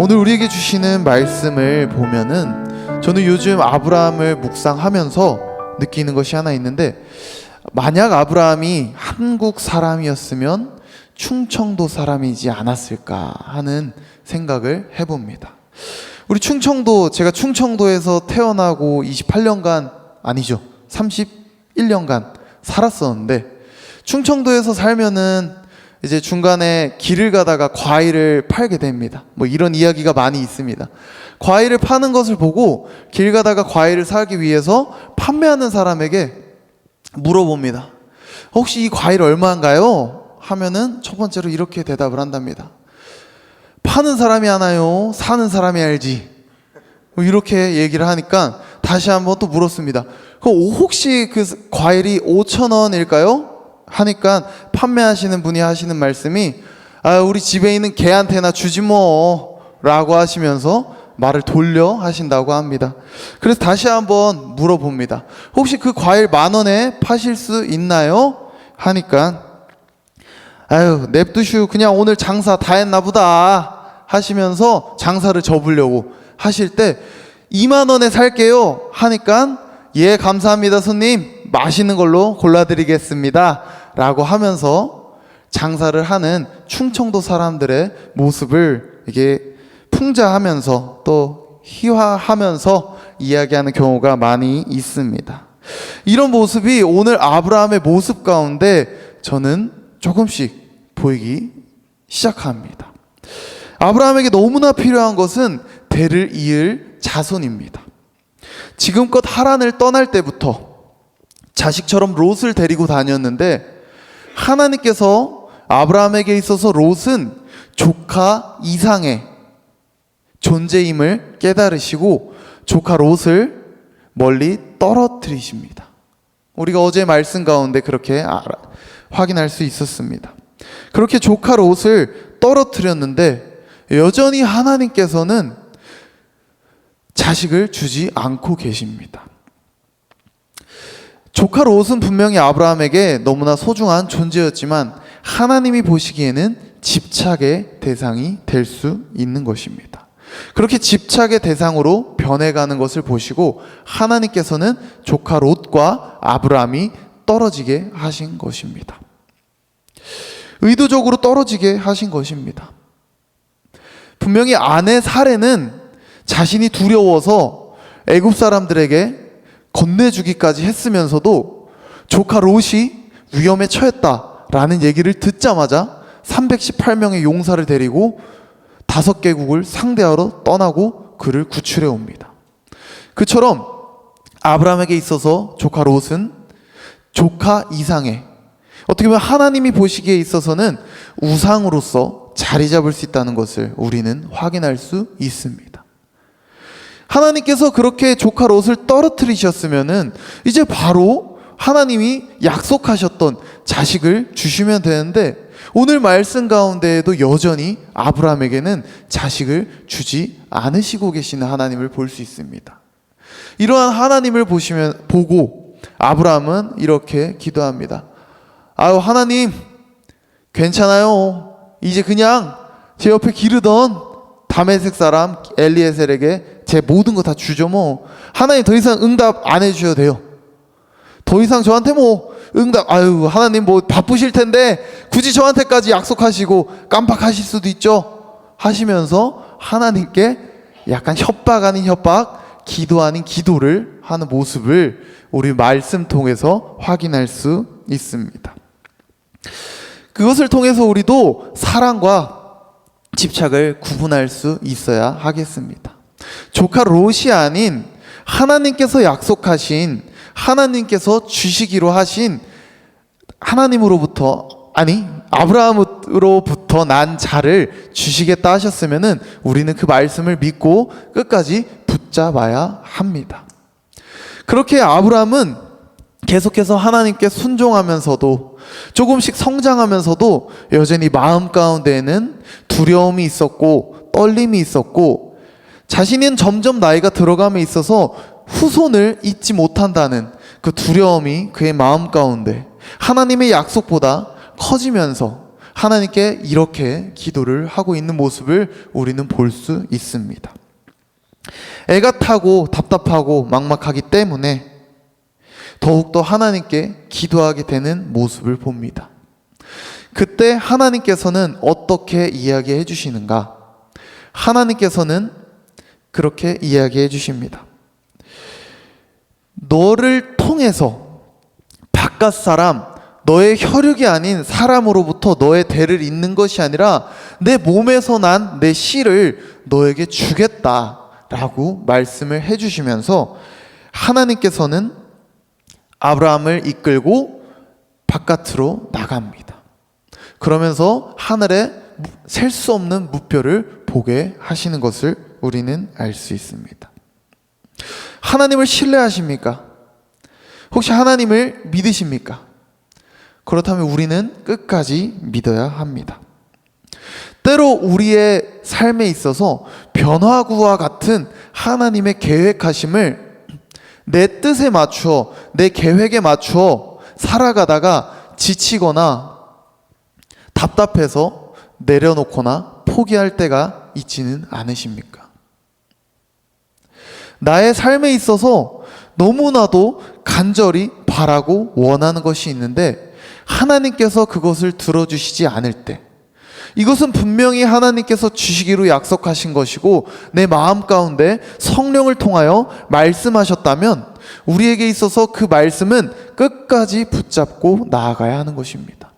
오늘 우리에게 주시는 말씀을 보면은 저는 요즘 아브라함을 묵상하면서 느끼는 것이 하나 있는데, 만약 아브라함이 한국 사람이었으면 충청도 사람이지 않았을까 하는 생각을 해봅니다. 우리 충청도, 제가 충청도에서 태어나고 28년간, 아니죠, 31년간 살았었는데, 충청도에서 살면은 이제 중간에 길을 가다가 과일을 팔게 됩니다. 뭐 이런 이야기가 많이 있습니다. 과일을 파는 것을 보고 길 가다가 과일을 사기 위해서 판매하는 사람에게 물어봅니다. 혹시 이 과일 얼마인가요? 하면은 첫 번째로 이렇게 대답을 한답니다. 파는 사람이 아나요? 사는 사람이 알지. 이렇게 얘기를 하니까 다시 한번 또 물었습니다. 그럼 혹시 그 과일이 5,000원일까요? 하니까 판매하시는 분이 하시는 말씀이, 우리 집에 있는 개한테나 주지 뭐 라고 하시면서 말을 돌려 하신다고 합니다. 그래서 다시 한번 물어봅니다. 혹시 그 과일 10,000원에 파실 수 있나요? 하니까 냅두슈, 그냥 오늘 장사 다 했나 보다 하시면서 장사를 접으려고 하실 때 20,000원에 살게요 하니까, 예, 감사합니다 손님, 맛있는 걸로 골라드리겠습니다 라고 하면서 장사를 하는 충청도 사람들의 모습을 이게 풍자하면서 또 희화하면서 이야기하는 경우가 많이 있습니다. 이런 모습이 오늘 아브라함의 모습 가운데 저는 조금씩 보이기 시작합니다. 아브라함에게 너무나 필요한 것은 대를 이을 자손입니다. 지금껏 하란을 떠날 때부터 자식처럼 롯을 데리고 다녔는데, 하나님께서 아브라함에게 있어서 롯은 조카 이상의 존재임을 깨달으시고 조카 롯을 멀리 떨어뜨리십니다. 우리가 어제 말씀 가운데 그렇게 확인할 수 있었습니다. 그렇게 조카 롯을 떨어뜨렸는데 여전히 하나님께서는 자식을 주지 않고 계십니다. 조카 롯은 분명히 아브라함에게 너무나 소중한 존재였지만 하나님이 보시기에는 집착의 대상이 될 수 있는 것입니다. 그렇게 집착의 대상으로 변해가는 것을 보시고 하나님께서는 조카 롯과 아브라함이 떨어지게 하신 것입니다. 의도적으로 떨어지게 하신 것입니다. 분명히 아내 사레는 자신이 두려워서 애굽 사람들에게 건네주기까지 했으면서도 조카 롯이 위험에 처했다라는 얘기를 듣자마자 318명의 용사를 데리고 5개국을 상대하러 떠나고 그를 구출해 옵니다. 그처럼 아브라함에게 있어서 조카 롯은 조카 이상의, 어떻게 보면 하나님이 보시기에 있어서는 우상으로서 자리 잡을 수 있다는 것을 우리는 확인할 수 있습니다. 하나님께서 그렇게 조카 롯을 떨어뜨리셨으면은 이제 바로 하나님이 약속하셨던 자식을 주시면 되는데, 오늘 말씀 가운데에도 여전히 아브라함에게는 자식을 주지 않으시고 계시는 하나님을 볼 수 있습니다. 이러한 하나님을 보고 아브라함은 이렇게 기도합니다. 하나님, 괜찮아요. 이제 그냥 제 옆에 기르던 다메섹 사람 엘리에셀에게 제 모든 거 다 주죠 뭐. 하나님 더 이상 응답 안 해주셔도 돼요. 더 이상 저한테 뭐 응답, 하나님 뭐 바쁘실 텐데 굳이 저한테까지 약속하시고 깜빡하실 수도 있죠 하시면서 하나님께 약간 협박 아닌 협박, 기도 아닌 기도를 하는 모습을 우리 말씀 통해서 확인할 수 있습니다. 그것을 통해서 우리도 사랑과 집착을 구분할 수 있어야 하겠습니다. 조카 롯이 아닌 하나님께서 약속하신, 하나님께서 주시기로 하신 아브라함으로부터 난 자를 주시겠다 하셨으면은 우리는 그 말씀을 믿고 끝까지 붙잡아야 합니다. 그렇게 아브라함은 계속해서 하나님께 순종하면서도 조금씩 성장하면서도 여전히 마음 가운데에는 두려움이 있었고 떨림이 있었고, 자신은 점점 나이가 들어감에 있어서 후손을 잊지 못한다는 그 두려움이 그의 마음 가운데 하나님의 약속보다 커지면서 하나님께 이렇게 기도를 하고 있는 모습을 우리는 볼 수 있습니다. 애가 타고 답답하고 막막하기 때문에 더욱더 하나님께 기도하게 되는 모습을 봅니다. 그때 하나님께서는 어떻게 이야기해 주시는가? 하나님께서는 그렇게 이야기해 주십니다. 너를 통해서 바깥 사람, 너의 혈육이 아닌 사람으로부터 너의 대를 잇는 것이 아니라 내 몸에서 난 내 씨를 너에게 주겠다라고 말씀을 해주시면서 하나님께서는 아브라함을 이끌고 바깥으로 나갑니다. 그러면서 하늘에 셀 수 없는 무뼈를 보게 하시는 것을 우리는 알 수 있습니다. 하나님을 신뢰하십니까? 혹시 하나님을 믿으십니까? 그렇다면 우리는 끝까지 믿어야 합니다. 때로 우리의 삶에 있어서 변화구와 같은 하나님의 계획하심을 내 뜻에 맞추어, 내 계획에 맞추어 살아가다가 지치거나 답답해서 내려놓거나 포기할 때가 있지는 않으십니까? 나의 삶에 있어서 너무나도 간절히 바라고 원하는 것이 있는데 하나님께서 그것을 들어주시지 않을 때, 이것은 분명히 하나님께서 주시기로 약속하신 것이고 내 마음 가운데 성령을 통하여 말씀하셨다면 우리에게 있어서 그 말씀은 끝까지 붙잡고 나아가야 하는 것입니다.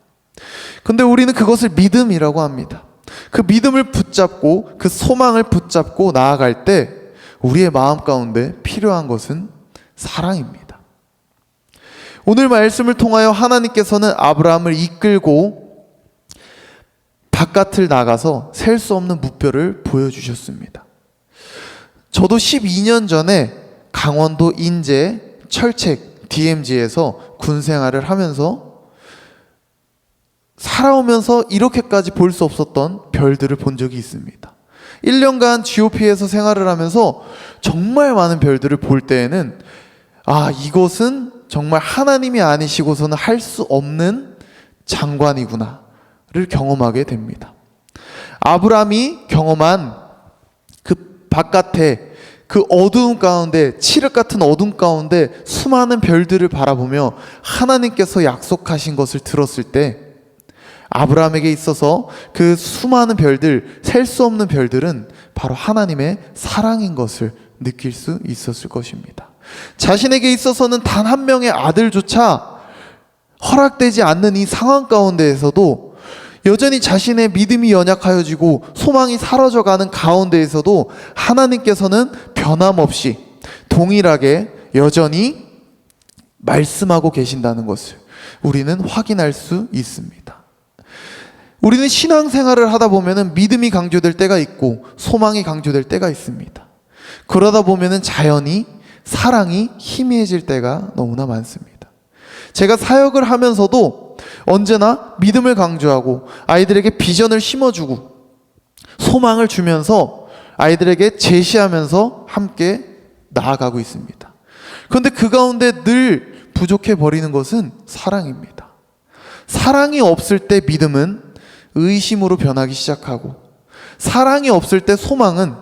근데 우리는 그것을 믿음이라고 합니다. 그 믿음을 붙잡고 그 소망을 붙잡고 나아갈 때 우리의 마음 가운데 필요한 것은 사랑입니다. 오늘 말씀을 통하여 하나님께서는 아브라함을 이끌고 바깥을 나가서 셀 수 없는 무뼈를 보여주셨습니다. 저도 12년 전에 강원도 인제 철책 DMZ에서 군 생활을 하면서 살아오면서 이렇게까지 볼 수 없었던 별들을 본 적이 있습니다. 1년간 GOP에서 생활을 하면서 정말 많은 별들을 볼 때에는 이것은 정말 하나님이 아니시고서는 할 수 없는 장관이구나 를 경험하게 됩니다. 아브라함이 경험한 그 바깥에 그 어두움 가운데, 칠흑 같은 어둠 가운데 수많은 별들을 바라보며 하나님께서 약속하신 것을 들었을 때 아브라함에게 있어서 그 수많은 별들, 셀 수 없는 별들은 바로 하나님의 사랑인 것을 느낄 수 있었을 것입니다. 자신에게 있어서는 단 한 명의 아들조차 허락되지 않는 이 상황 가운데에서도 여전히 자신의 믿음이 연약하여지고 소망이 사라져가는 가운데에서도 하나님께서는 변함없이 동일하게 여전히 말씀하고 계신다는 것을 우리는 확인할 수 있습니다. 우리는 신앙생활을 하다 보면 믿음이 강조될 때가 있고 소망이 강조될 때가 있습니다. 그러다 보면 자연히 사랑이 희미해질 때가 너무나 많습니다. 제가 사역을 하면서도 언제나 믿음을 강조하고 아이들에게 비전을 심어주고 소망을 주면서 아이들에게 제시하면서 함께 나아가고 있습니다. 그런데 그 가운데 늘 부족해 버리는 것은 사랑입니다. 사랑이 없을 때 믿음은 의심으로 변하기 시작하고 사랑이 없을 때 소망은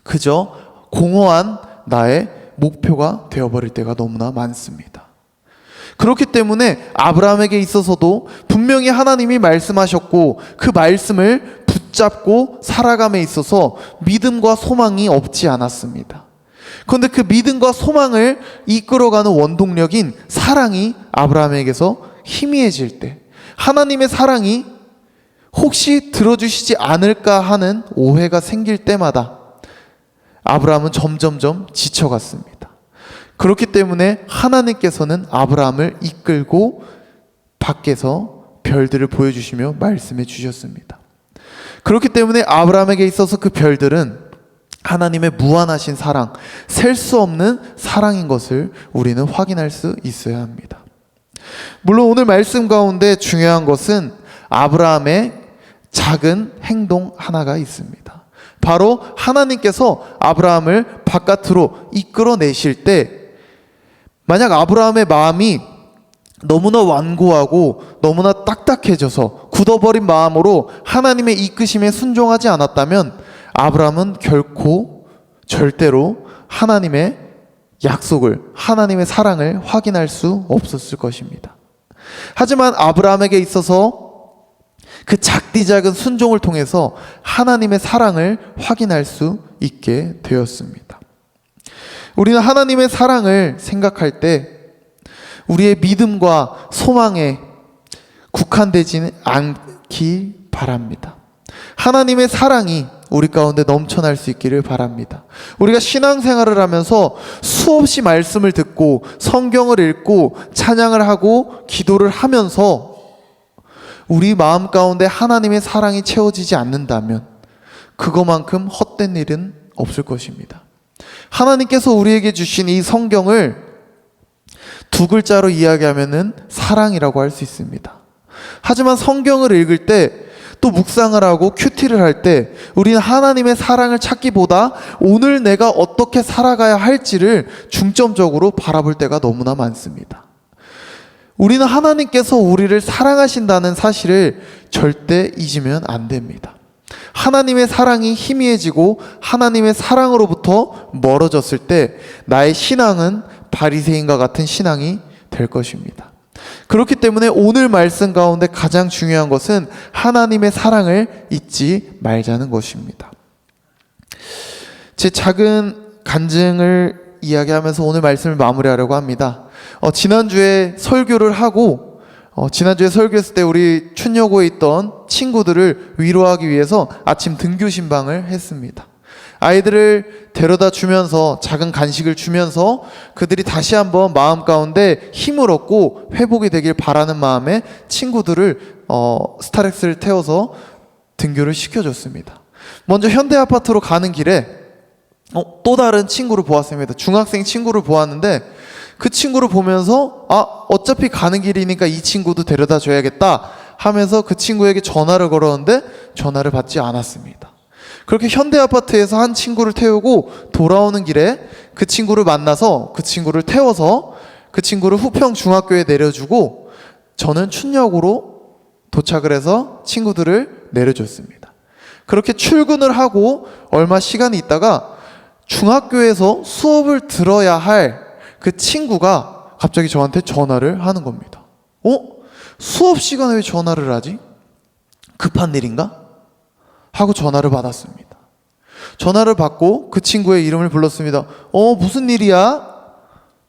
그저 공허한 나의 목표가 되어버릴 때가 너무나 많습니다. 그렇기 때문에 아브라함에게 있어서도 분명히 하나님이 말씀하셨고 그 말씀을 붙잡고 살아감에 있어서 믿음과 소망이 없지 않았습니다. 그런데 그 믿음과 소망을 이끌어가는 원동력인 사랑이 아브라함에게서 희미해질 때, 하나님의 사랑이 혹시 들어주시지 않을까 하는 오해가 생길 때마다 아브라함은 점점점 지쳐갔습니다. 그렇기 때문에 하나님께서는 아브라함을 이끌고 밖에서 별들을 보여주시며 말씀해 주셨습니다. 그렇기 때문에 아브라함에게 있어서 그 별들은 하나님의 무한하신 사랑, 셀 수 없는 사랑인 것을 우리는 확인할 수 있어야 합니다. 물론 오늘 말씀 가운데 중요한 것은 아브라함의 작은 행동 하나가 있습니다. 바로 하나님께서 아브라함을 바깥으로 이끌어내실 때 만약 아브라함의 마음이 너무나 완고하고 너무나 딱딱해져서 굳어버린 마음으로 하나님의 이끄심에 순종하지 않았다면 아브라함은 결코 절대로 하나님의 약속을, 하나님의 사랑을 확인할 수 없었을 것입니다. 하지만 아브라함에게 있어서 그 작디 작은 순종을 통해서 하나님의 사랑을 확인할 수 있게 되었습니다. 우리는 하나님의 사랑을 생각할 때 우리의 믿음과 소망에 국한되지는 않기 바랍니다. 하나님의 사랑이 우리 가운데 넘쳐날 수 있기를 바랍니다. 우리가 신앙생활을 하면서 수없이 말씀을 듣고 성경을 읽고 찬양을 하고 기도를 하면서 우리 마음 가운데 하나님의 사랑이 채워지지 않는다면 그거만큼 헛된 일은 없을 것입니다. 하나님께서 우리에게 주신 이 성경을 두 글자로 이야기하면은 사랑이라고 할 수 있습니다. 하지만 성경을 읽을 때 또 묵상을 하고 큐티를 할 때 우리는 하나님의 사랑을 찾기보다 오늘 내가 어떻게 살아가야 할지를 중점적으로 바라볼 때가 너무나 많습니다. 우리는 하나님께서 우리를 사랑하신다는 사실을 절대 잊으면 안 됩니다. 하나님의 사랑이 희미해지고 하나님의 사랑으로부터 멀어졌을 때 나의 신앙은 바리새인과 같은 신앙이 될 것입니다. 그렇기 때문에 오늘 말씀 가운데 가장 중요한 것은 하나님의 사랑을 잊지 말자는 것입니다. 제 작은 간증을 이야기하면서 오늘 말씀을 마무리하려고 합니다. 지난주에 설교를 하고 지난주에 설교했을 때 우리 춘여고에 있던 친구들을 위로하기 위해서 아침 등교 신방을 했습니다. 아이들을 데려다 주면서 작은 간식을 주면서 그들이 다시 한번 마음 가운데 힘을 얻고 회복이 되길 바라는 마음에 친구들을 스타렉스를 태워서 등교를 시켜줬습니다. 먼저 현대아파트로 가는 길에 또 다른 친구를 보았습니다. 중학생 친구를 보았는데 그 친구를 보면서 어차피 가는 길이니까 이 친구도 데려다 줘야겠다 하면서 그 친구에게 전화를 걸었는데 전화를 받지 않았습니다. 그렇게 현대아파트에서 한 친구를 태우고 돌아오는 길에 그 친구를 만나서 그 친구를 태워서 그 친구를 후평중학교에 내려주고 저는 춘역으로 도착을 해서 친구들을 내려줬습니다. 그렇게 출근을 하고 얼마 시간이 있다가 중학교에서 수업을 들어야 할 그 친구가 갑자기 저한테 전화를 하는 겁니다. 수업 시간에 왜 전화를 하지? 급한 일인가? 하고 전화를 받았습니다. 전화를 받고 그 친구의 이름을 불렀습니다. 무슨 일이야?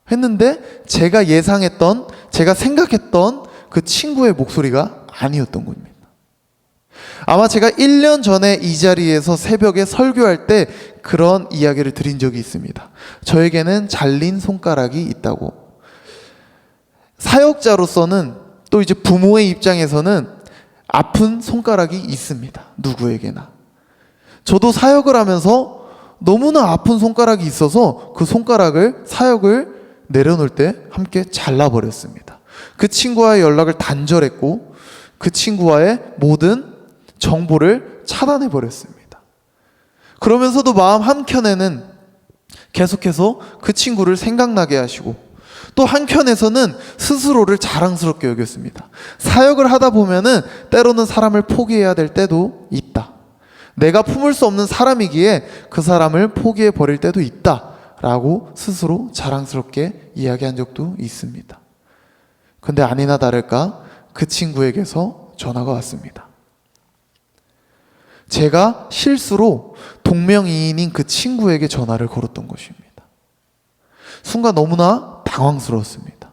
했는데 제가 예상했던, 제가 생각했던 그 친구의 목소리가 아니었던 겁니다. 아마 제가 1년 전에 이 자리에서 새벽에 설교할 때 그런 이야기를 드린 적이 있습니다. 저에게는 잘린 손가락이 있다고. 사역자로서는 또 이제 부모의 입장에서는 아픈 손가락이 있습니다. 누구에게나. 저도 사역을 하면서 너무나 아픈 손가락이 있어서 그 손가락을 사역을 내려놓을 때 함께 잘라버렸습니다. 그 친구와의 연락을 단절했고 그 친구와의 모든 정보를 차단해버렸습니다. 그러면서도 마음 한켠에는 계속해서 그 친구를 생각나게 하시고 또 한켠에서는 스스로를 자랑스럽게 여겼습니다. 사역을 하다 보면은 때로는 사람을 포기해야 될 때도 있다. 내가 품을 수 없는 사람이기에 그 사람을 포기해 버릴 때도 있다 라고 스스로 자랑스럽게 이야기한 적도 있습니다. 근데 아니나 다를까 그 친구에게서 전화가 왔습니다. 제가 실수로 동명이인인 그 친구에게 전화를 걸었던 것입니다. 순간 너무나 당황스러웠습니다.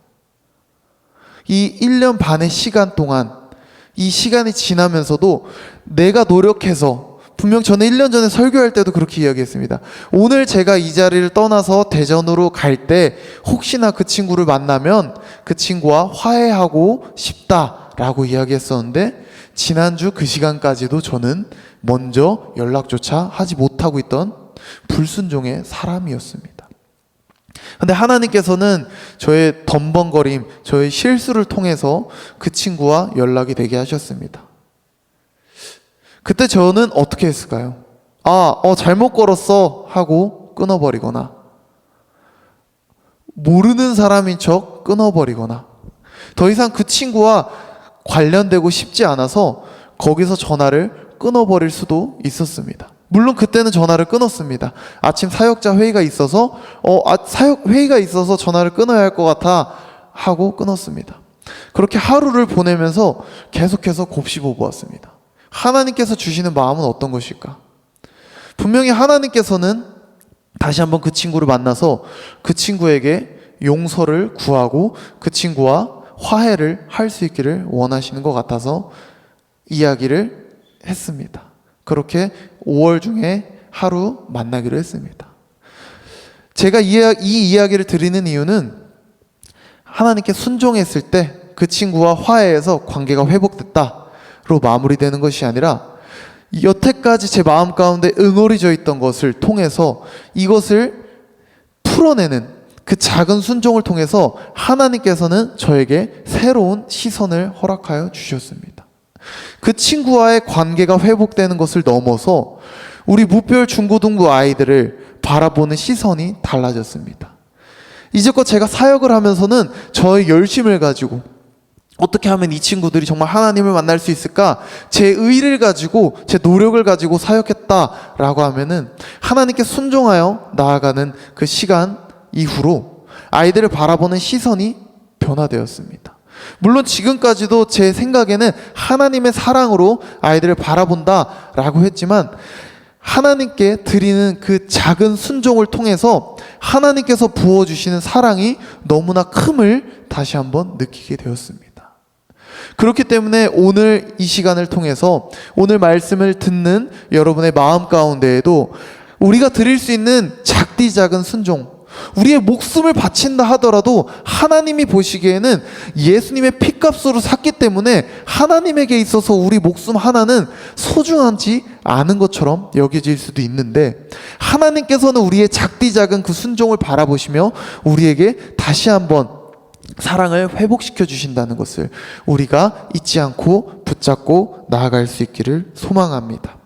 이 1년 반의 시간 동안 이 시간이 지나면서도 내가 노력해서 분명 저는 1년 전에 설교할 때도 그렇게 이야기했습니다. 오늘 제가 이 자리를 떠나서 대전으로 갈 때 혹시나 그 친구를 만나면 그 친구와 화해하고 싶다라고 이야기했었는데 지난주 그 시간까지도 저는 먼저 연락조차 하지 못하고 있던 불순종의 사람이었습니다. 근데 하나님께서는 저의 덤벙거림, 저의 실수를 통해서 그 친구와 연락이 되게 하셨습니다. 그때 저는 어떻게 했을까요? 잘못 걸었어 하고 끊어버리거나 모르는 사람인 척 끊어버리거나 더 이상 그 친구와 관련되고 싶지 않아서 거기서 전화를 끊어버릴 수도 있었습니다. 물론 그때는 전화를 끊었습니다. 아침 사역자 회의가 있어서 사역 회의가 있어서 전화를 끊어야 할 것 같아 하고 끊었습니다. 그렇게 하루를 보내면서 계속해서 곱씹어 보았습니다. 하나님께서 주시는 마음은 어떤 것일까? 분명히 하나님께서는 다시 한번 그 친구를 만나서 그 친구에게 용서를 구하고 그 친구와 화해를 할 수 있기를 원하시는 것 같아서 이야기를 했습니다. 그렇게 5월 중에 하루 만나기로 했습니다. 제가 이 이야기를 드리는 이유는 하나님께 순종했을 때 그 친구와 화해해서 관계가 회복됐다로 마무리되는 것이 아니라 여태까지 제 마음 가운데 응어리져 있던 것을 통해서 이것을 풀어내는 그 작은 순종을 통해서 하나님께서는 저에게 새로운 시선을 허락하여 주셨습니다. 그 친구와의 관계가 회복되는 것을 넘어서 우리 무별 중고등부 아이들을 바라보는 시선이 달라졌습니다. 이제껏 제가 사역을 하면서는 저의 열심을 가지고 어떻게 하면 이 친구들이 정말 하나님을 만날 수 있을까? 제 의를 가지고, 제 노력을 가지고 사역했다라고 하면은 하나님께 순종하여 나아가는 그 시간 이후로 아이들을 바라보는 시선이 변화되었습니다. 물론 지금까지도 제 생각에는 하나님의 사랑으로 아이들을 바라본다라고 했지만 하나님께 드리는 그 작은 순종을 통해서 하나님께서 부어주시는 사랑이 너무나 큼을 다시 한번 느끼게 되었습니다. 그렇기 때문에 오늘 이 시간을 통해서 오늘 말씀을 듣는 여러분의 마음 가운데에도 우리가 드릴 수 있는 작디 작은 순종, 우리의 목숨을 바친다 하더라도 하나님이 보시기에는 예수님의 피값으로 샀기 때문에 하나님에게 있어서 우리 목숨 하나는 소중하지 않은 것처럼 여겨질 수도 있는데 하나님께서는 우리의 작디 작은 그 순종을 바라보시며 우리에게 다시 한번 사랑을 회복시켜 주신다는 것을 우리가 잊지 않고 붙잡고 나아갈 수 있기를 소망합니다.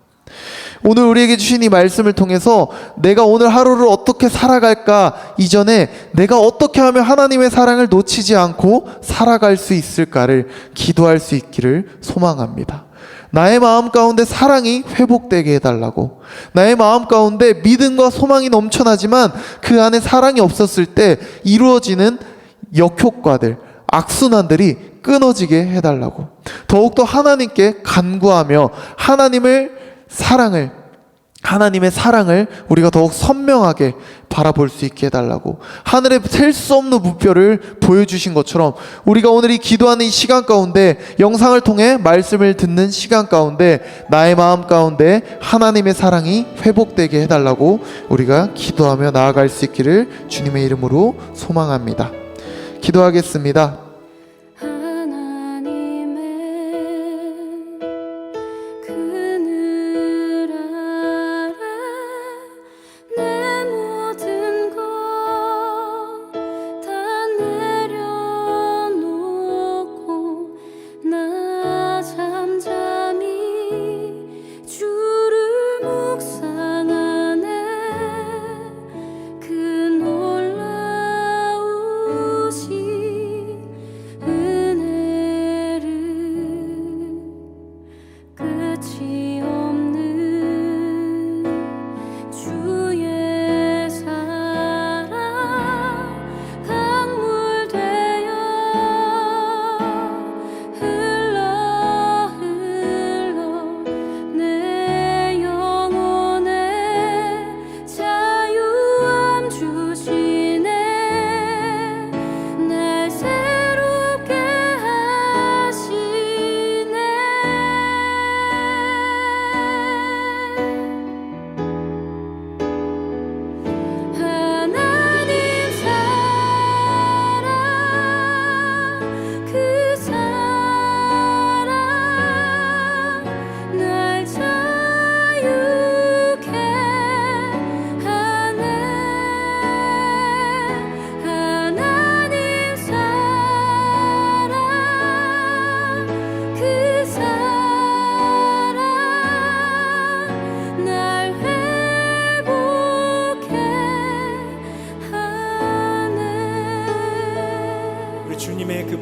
오늘 우리에게 주신 이 말씀을 통해서 내가 오늘 하루를 어떻게 살아갈까 이전에 내가 어떻게 하면 하나님의 사랑을 놓치지 않고 살아갈 수 있을까를 기도할 수 있기를 소망합니다. 나의 마음 가운데 사랑이 회복되게 해달라고, 나의 마음 가운데 믿음과 소망이 넘쳐나지만 그 안에 사랑이 없었을 때 이루어지는 역효과들, 악순환들이 끊어지게 해달라고, 더욱더 하나님께 간구하며 하나님의 사랑을 우리가 더욱 선명하게 바라볼 수 있게 해달라고, 하늘에 셀 수 없는 무뼈를 보여주신 것처럼 우리가 오늘 이 기도하는 이 시간 가운데, 영상을 통해 말씀을 듣는 시간 가운데 나의 마음 가운데 하나님의 사랑이 회복되게 해달라고 우리가 기도하며 나아갈 수 있기를 주님의 이름으로 소망합니다. 기도하겠습니다.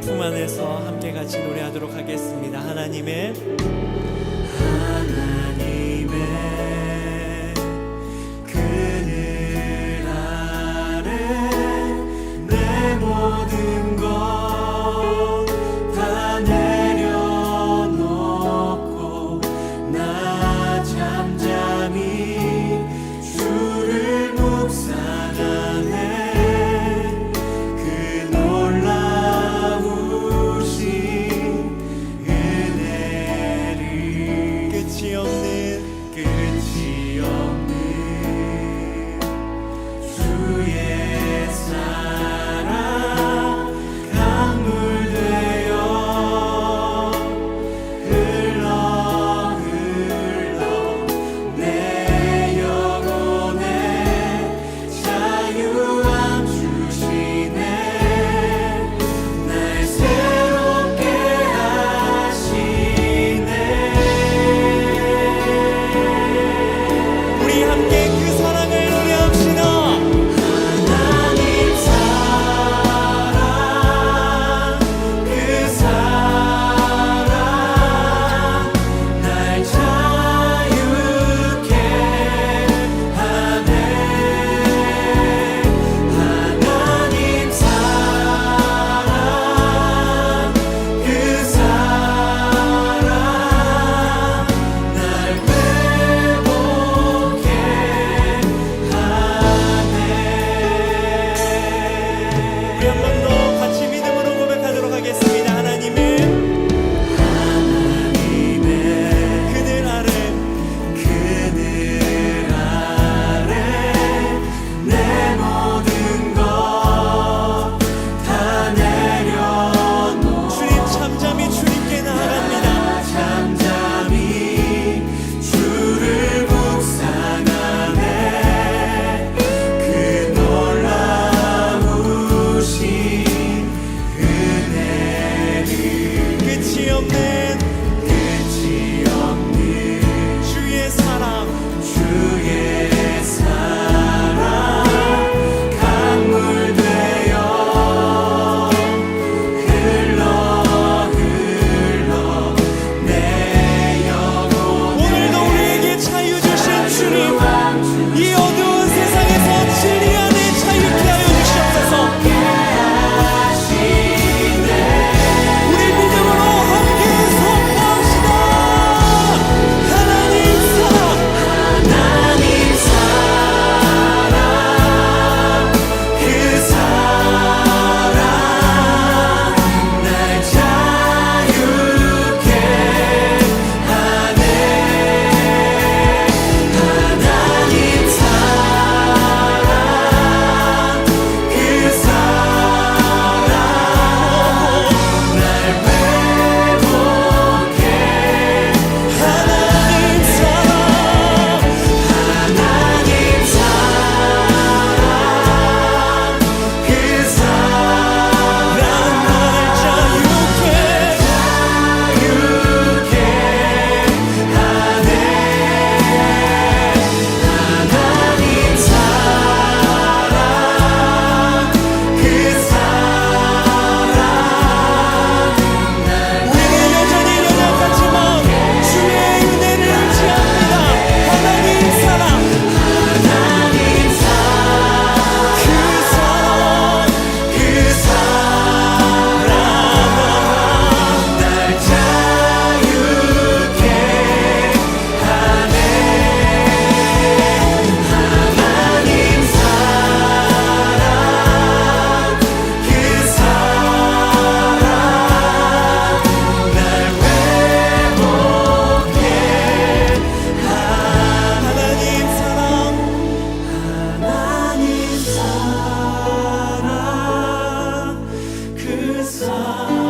품 안에서 함께 같이 노래하도록 하겠습니다. 하나님의 그늘 아래 내 모든 것 다 내려놓고 나 잠잠히 주를 묵상하네. 그 놀라우신 은혜를 끝이 없는 주의 사랑 강물 되어 흘러 내 영혼에 자유함 주시네. 날 새롭게 하시네. 우리 함께 그 사랑을 노래합시다. 하나님 사랑 그 사랑 날 자유케 하네. 하나님 사랑 그 사랑 날 회복해 하네. 우리 한 번 더 같이 믿음으로 고백하도록 하겠습니다. 하나님의 그늘 아래 내 모든 것 다 내려놓고 주님 잠잠히 주님께 나아갑니다. 잠잠히 주를 묵상하네. 그 놀라우신 은혜를 끝이 없는 주의 사랑 강물 되어 흘러 내 영혼 오늘도 우리에게 자유 주신 주님, 이 어두운 세상에서 진리 안에 자유케 하여 주시옵소서. 우리 믿음으로 함께 선포합시다. 하나님 사랑 그 사랑 날 자유케 하네. 하나님 사랑 그 사랑 날 회복해. 하나님 사랑 그 사랑 날 자유케 하네. 하나님 사랑 그 사랑 우리는 여전히 연약하지만 주의 은혜를 의지합니다. 하나님 사랑 그 사랑 날 자유케 하네. 하나님 사랑 그 사랑 날 회복해. 하나님 사랑 그 사랑